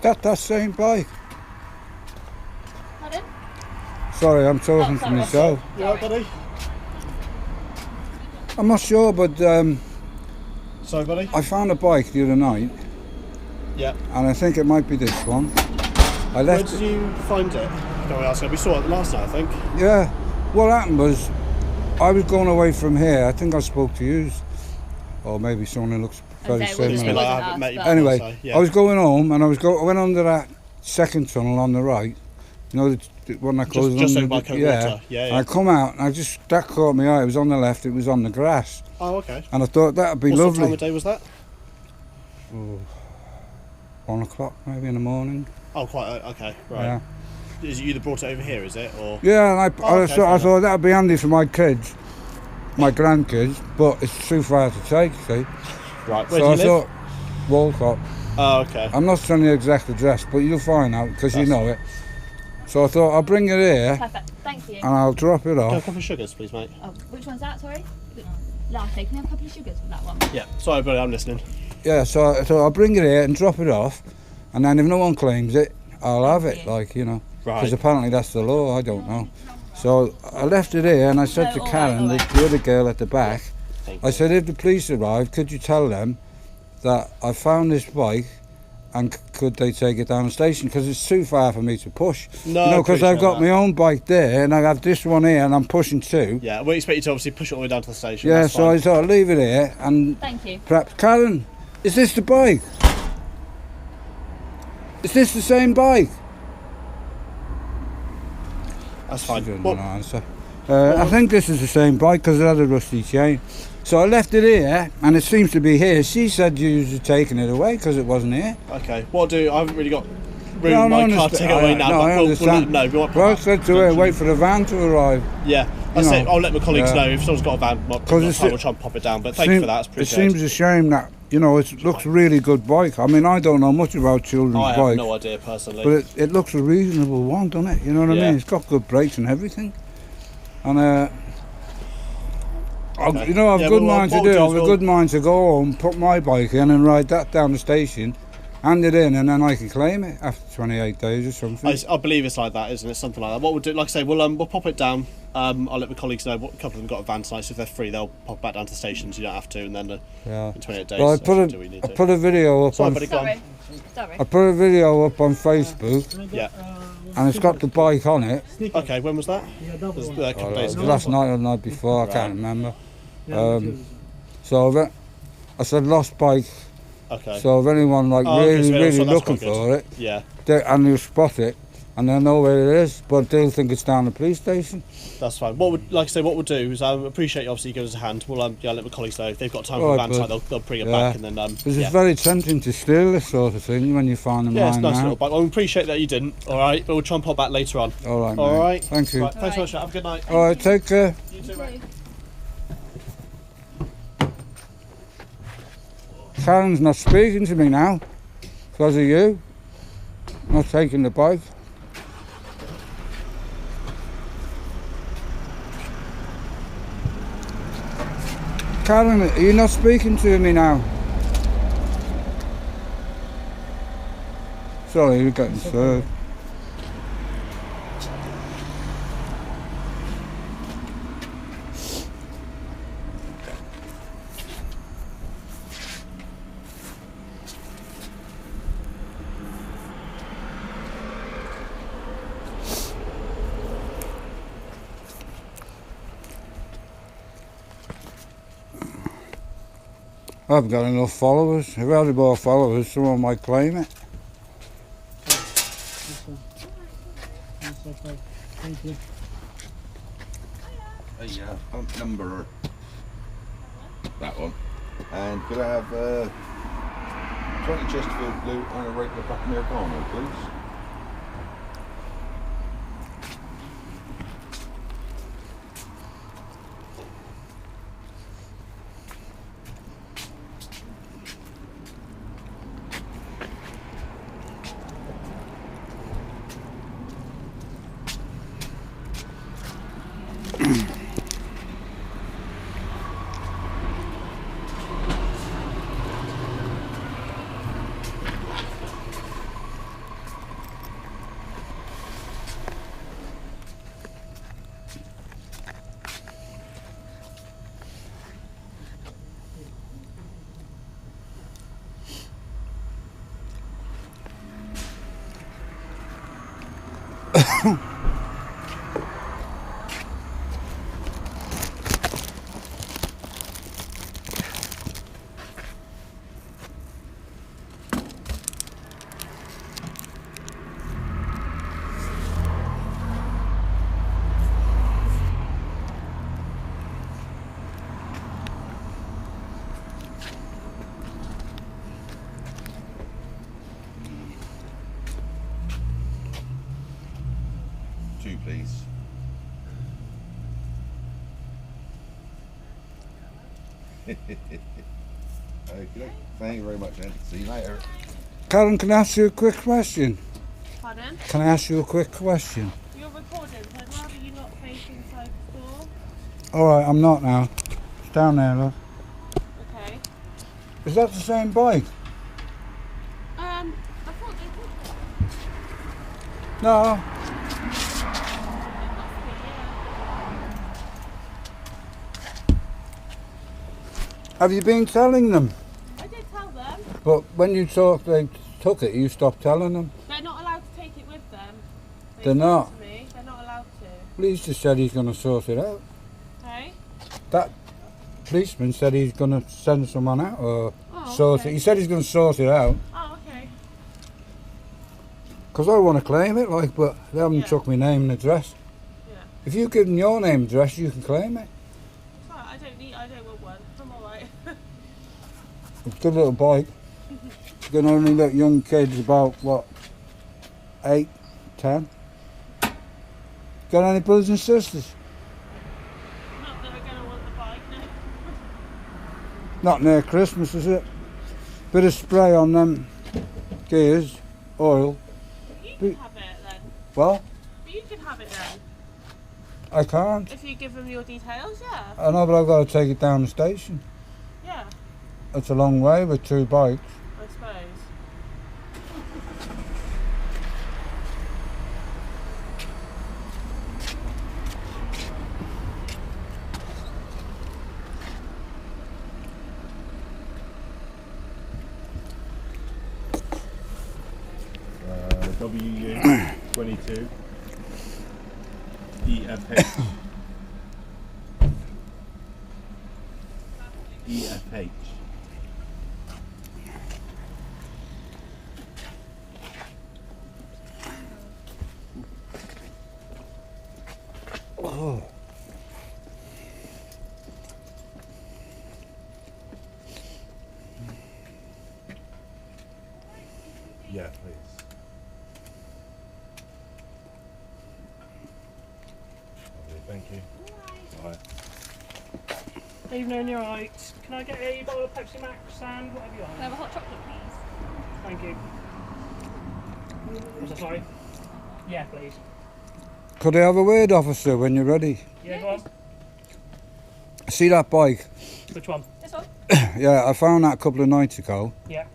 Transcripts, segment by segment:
that same bike? Pardon? Sorry, I'm talking to myself. You alright, buddy? I'm not sure, but Sorry, buddy? I found a bike the other night, Yeah. and I think it might be this one. I Where left did you find it? Can I ask? We saw it last night, I think. Yeah, what happened was, I was going away from here. I think I spoke to you, or maybe someone who looks very Okay, well, It's been similar. like I wasn't haven't us, met you but- before, Anyway, so, yeah. I was going home, and I went under that second tunnel on the right. You know, the one that goes just under over by the, Coatwater. Yeah, And I come out, and that caught my eye. It was on the left. It was on the grass, Oh, okay. and I thought that'd be What sort of lovely. time of day was that? 1 o'clock maybe in the morning. Oh, quite. Okay, right. Yeah. Is it you that brought it over here? Is it or? Yeah, and Oh, I okay, fair thought that'd be handy for my kids, my grandkids, but it's too far to take. See, Right. Where so do you I live? thought Walcott. Oh, okay. I'm not telling you the exact address, but you'll find out because you That's- know it. So I thought I'll bring it here Perfect. Thank you. and I'll drop it Can I have a off. couple of sugars, please, mate? Oh, which one's that? Sorry. Latte. Can we have a couple of sugars for that one? Yeah. Sorry, buddy. I'm listening. Yeah, so I thought I'll bring it here and drop it off, and then if no one claims it, I'll have it. Like you know, because Right. apparently that's the law. I don't know. So I left it here and I said to No, all Karen, right. the other girl at the back, Thank I you. said, if the police arrive, could you tell them that I found this bike and could they take it down the station? Because it's too far for me to push. No, you know, because I've got appreciate my own bike there and I have this one here and I'm pushing two. Yeah, we expect you to obviously push it all the way down to the station. Yeah, that's so I fine. thought I'd leave it here and Thank you. perhaps, Karen, is this the bike? Is this the same bike? That's She fine. didn't Well, want to answer. I think this is the same bike because it had a rusty chain. So I left it here and it seems to be here. She said you were taking it away because it wasn't here. okay. What I'll do? I haven't really got room No, in no, my I car to understand. take it away now. No, but I we'll let understand. them know. We won't Well, I put said to her, wait for the van to arrive. Yeah, you it. know, I'll let my colleagues yeah. know if someone's got a van. We'll it's- we'll try and pop it down. But thank you for that. It's It appreciated. seems a shame that, you know, it looks a really good bike. I mean, I don't know much about children's I have bikes, no idea personally. but it looks a reasonable one, doesn't it? You know what I Yeah. mean? It's got good brakes and everything. And, Okay. you know, I've Yeah, a good well, mind to what do. we'll do I've is a we'll- good mind to go home, put my bike in and ride that down the station, hand it in, and then I can claim it after 28 days or something. I believe it's like that, isn't it? Something like that. What we'll do, like I say, we'll pop it down. I'll let my colleagues know. A couple of them got a van tonight, so if they're free, they'll pop back down to the station. So you don't have to, and then Yeah. in 28 days. Well, I do we need put to? a video up Sorry, on buddy, go on. Sorry. Sorry. I put a video up on Facebook, Yeah. and it's got the bike on it. Okay. When was that? It was, a couple of days ago. Last night or the night before, I can't remember. So I said lost bike. Okay. So if anyone like Oh, okay, really, so really that's looking quite good. for it, Yeah. and you spot it, and they'll know where it is, but they'll think it's down the police station. That's fine. Like I say, what we'll do is I appreciate you obviously giving us a hand. We'll let my colleagues know if they've got time for All the right, van site, bud. they'll bring it Yeah. back and then Because yeah. it's very tempting to steal this sort of thing when you find them Yeah, it's a lying nice little around. bike. Well, we appreciate that you didn't. All right, but we'll try and pop back later on. All right, All mate. right. Thank you. Right, thanks so much. Have a good night. All right, take care. You too, mate. Karen's not speaking to me now because of you. Not taking the bike. Karen, are you not speaking to me now? Sorry, you're getting served. I haven't got enough followers. If I had more followers, someone might claim it. Thank you. Yeah, pump number that one. And could I have 20 Chesterfield blue and a regular black Americano, please? Two, please. Okay, thank you very much, then. See you later. Karen, can I ask you a quick question? Pardon? Can I ask you a quick question? You're recording, so I'd rather you not face inside the store. Alright, I'm not now. It's down there, look. Okay. Is that the same bike? I thought they would. No. Have you been telling them? I did tell them. But when you talk, they took it, you stopped telling them? They're not allowed to take it with them. They're not? To me. They're not allowed to. Police just said he's going to sort it out. Okay? That policeman said he's going to send someone out or Oh, sort okay. it. He said he's going to sort it out. Oh, okay. Because I want to claim it, like, but they haven't Yeah. took my name and address. Yeah. If you give them your name and address, you can claim it. It's alright, I don't want one. I'm alright. It's a good little bike. You can only let young kids about, what, 8, 10? Got any brothers and sisters? Not that we're going to want the bike, no. Not near Christmas, is it? Bit of spray on them gears, oil. You can have it then. Well, But you can have it then. I can't. If you give them your details, yeah. I know, but I've got to take it down the station. Yeah, It's a long way with 2 bikes. I suppose. WU 22 EFH. EFH. Oh. Yeah, please. Lovely, thank you. Bye. Evening, you're right. Can I get a bottle of Pepsi Max and whatever you Can I want? have a hot chocolate, please? Thank you. What's that, sorry? Yeah, please. Could I have a word, officer, when you're ready? Yeah, go on. See that bike? Which one? This one? Yeah, I found that a couple of nights ago. Yeah,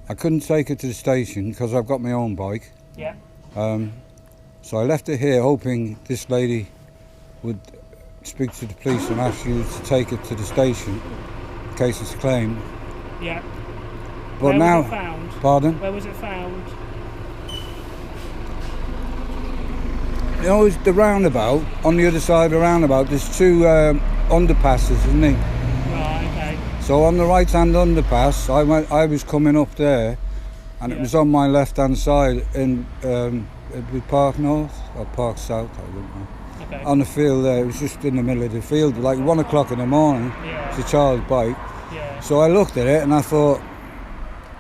I couldn't take it to the station because I've got my own bike. yeah. So I left it here hoping this lady would speak to the police and ask you to take it to the station in case it's claimed. Yeah. But Where now, was it found? pardon? Where was it found? You know, it's the roundabout, on the other side of the roundabout, there's 2 underpasses, isn't there? Right, okay. So on the right hand underpass, I was coming up there and it Yeah. was on my left hand side in it'd be Park North or Park South, I don't know. Okay. On the field there, it was just in the middle of the field, like 1 o'clock in the morning. Yeah. It's a child's bike. Yeah. So I looked at it and I thought,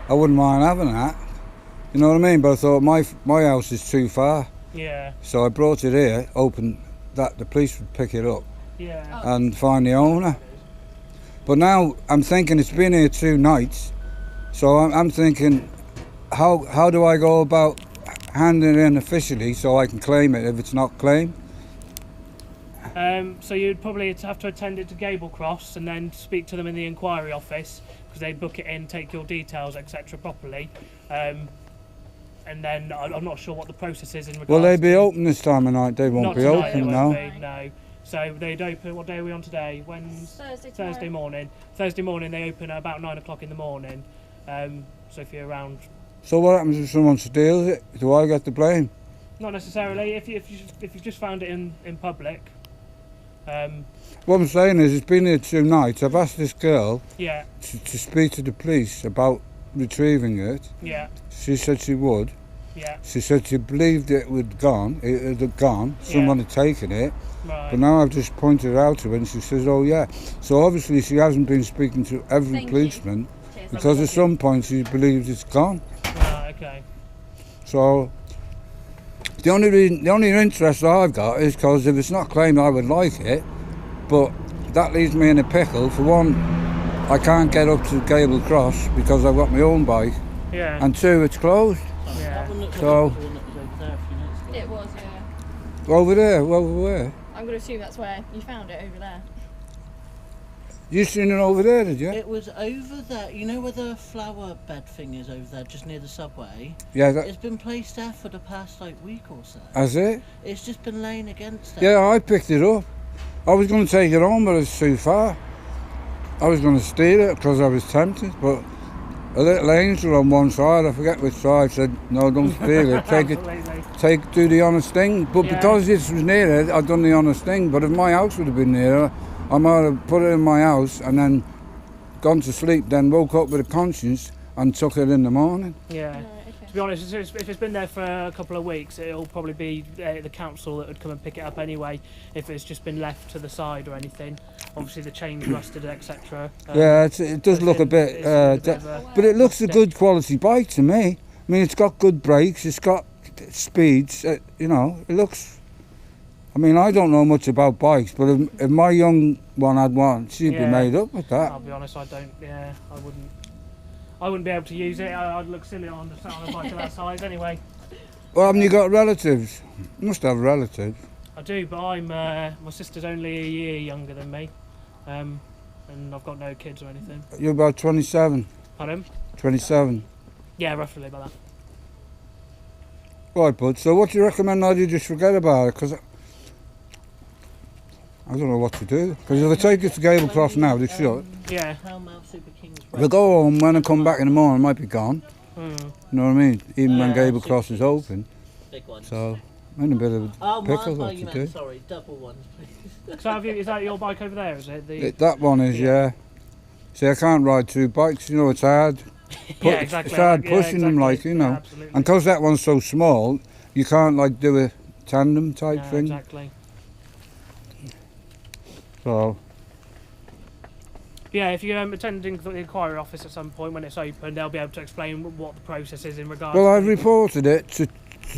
I wouldn't mind having that. You know what I mean? But I thought my house is too far. Yeah. So I brought it here, hoping that the police would pick it up Yeah. and find the owner. But now I'm thinking it's been here 2 nights. So I'm thinking, how do I go about handing it in officially so I can claim it if it's not claimed? So you'd probably have to attend it to Gable Cross and then speak to them in the inquiry office because they'd book it in, take your details, etc. properly. And then I'm not sure what the process is in regards. Will they be to, open this time of night? They won't Not be tonight, open they now. won't be, no. So they'd open. What day are we on today? Thursday morning. Thursday morning they open at about 9 o'clock in the morning. So if you're around, So what happens if someone steals it? Do I get the blame? Not necessarily. If you've just found it in public, What I'm saying is, it's been here 2 nights. I've asked this girl yeah, to speak to the police about retrieving it. yeah, She said she would. yeah, She said she believed it had gone. It had gone. Someone had taken it. right. But now I've just pointed it out to her, and she says, "Oh yeah." So obviously she hasn't been speaking to every Thank you. policeman Cheers. because at some point she believes it's gone. Right, okay. So the only interest I've got is because if it's not claimed, I would like it, but that leaves me in a pickle. For one, I can't get up to Gable Cross because I've got my own bike, Yeah. and 2, it's closed. Yeah. So It was, yeah. over there, over where? I'm going to assume that's where you found it, over there. You seen it over there, did you? It was over there. You know where the flower bed thing is over there, just near the subway? Yeah, It's been placed there for the past week or so. that's it. It's just been laying against it. Yeah, I picked it up. I was going to take it home, but it's too far. I was going to steal it because I was tempted, but a little angel on one side, I forget which side, said, "No, don't steal it. Take it. Absolutely. Do the honest thing." But Yeah. because this was near it, I'd done the honest thing. But if my house would have been near it, I might have put it in my house and then gone to sleep, then woke up with a conscience and took it in the morning. Yeah. Right, okay. To be honest, if it's been there for a couple of weeks, it'll probably be the council that would come and pick it up anyway. If it's just been left to the side or anything, obviously the chain's rusted, etc. Yeah, it does look a bit, but it looks a good quality bike to me. I mean, it's got good brakes, it's got speeds, you know, it looks... I mean, I don't know much about bikes, but if my young one had one, she'd be Yeah. made up with that. I'll be honest, I don't. Yeah, I wouldn't be able to use it. I'd look silly on a bike of that size anyway. Well, haven't you got relatives? You must have relatives. I do, but I'm my sister's only a year younger than me, and I've got no kids or anything. You're about 27. Pardon? 27. Yeah, roughly about that. Right, bud. So what do you recommend I do? Just forget about it? Because I don't know what to do. Because if I take it to Gable Cross now, they shut. Yeah. Hellmouth Super King's If I go home, when I come back in the morning, it might be gone. Mm. You know what I mean? Even when Yeah, Gable Super Cross is open. big ones. So I'm in a bit of a Oh, pickle mine, what you to meant, do. sorry, double ones, please. So is that your bike over there? Is it the? That one is, yeah. See, I can't ride 2 bikes, you know, it's hard. Yeah, exactly. It's hard Yeah, pushing them, exactly. like, you know. Yeah, absolutely. And because that one's so small, you can't, like, do a tandem type No, thing. Exactly. So, Yeah, if you're attending the inquiry office at some point when it's open, they'll be able to explain what the process is in regards. well, I to reported it to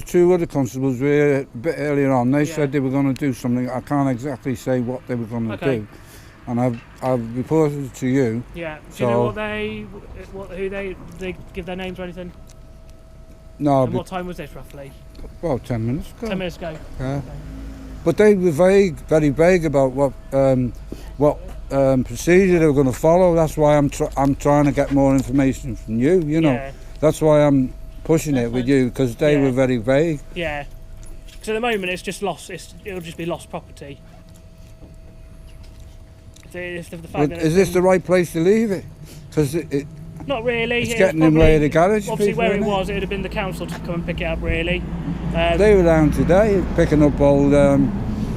2 other constables a bit earlier on. They Yeah. said they were going to do something. I can't exactly say what they were going to Okay. do. And I've reported it to you. Yeah. Do you know So- what who they give their names or anything? No, And but what time was this roughly? about 10 minutes ago. 10 minutes ago. Yeah. But they were vague, very vague about what procedure they were going to follow. That's why I'm trying to get more information from you. You know, Yeah. that's why I'm pushing it with you, because they Yeah. were very vague. Yeah. So at the moment it's just lost. It'll just be lost property. If the fact But that is this the right place to leave it? Because not really. it's It was getting in the way of the probably- garage Obviously, people, where it isn't it? was, it would have been the council to come and pick it up. Really. they were down today picking up old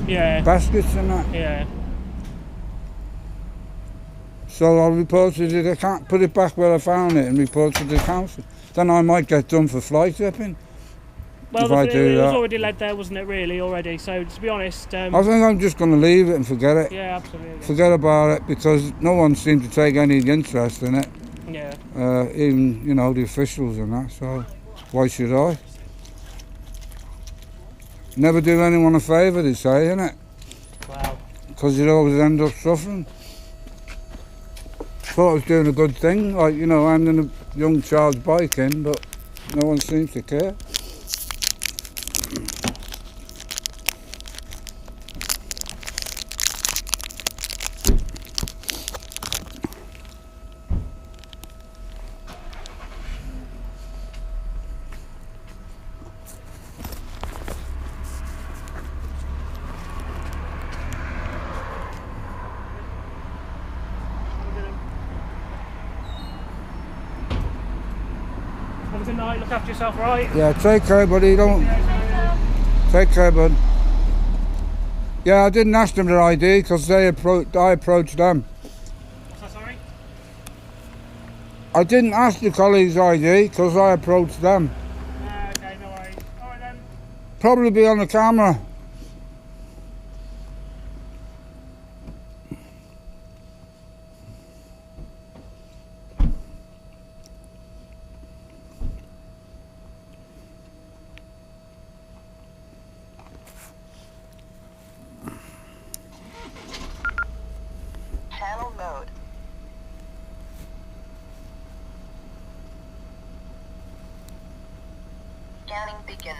Yeah. baskets and that. Yeah. So I reported it. I can't put it back where I found it and report to the council. Then I might get done for fly tipping. Well, If I it do was that. already led there, wasn't it? Really, already. So to be honest, I think I'm just going to leave it and forget it. yeah, absolutely. Forget about it, because no one seemed to take any interest in it. Yeah. Even, you know, the officials and that, so why should I? Never do anyone a favour, they say, innit? Wow. Because you'd always end up suffering. Thought I was doing a good thing, like, you know, handing a young child's bike in, but no one seems to care. Have a good night. Look after yourself, all right? Yeah, take care, buddy, don't... Yeah, Take care, bud. Yeah, I didn't ask them their ID because I approached them. What's that, sorry? I didn't ask the colleagues' ID because I approached them. Okay, no worries. Alright then. Probably be on the camera. Channel mode. Scanning begin.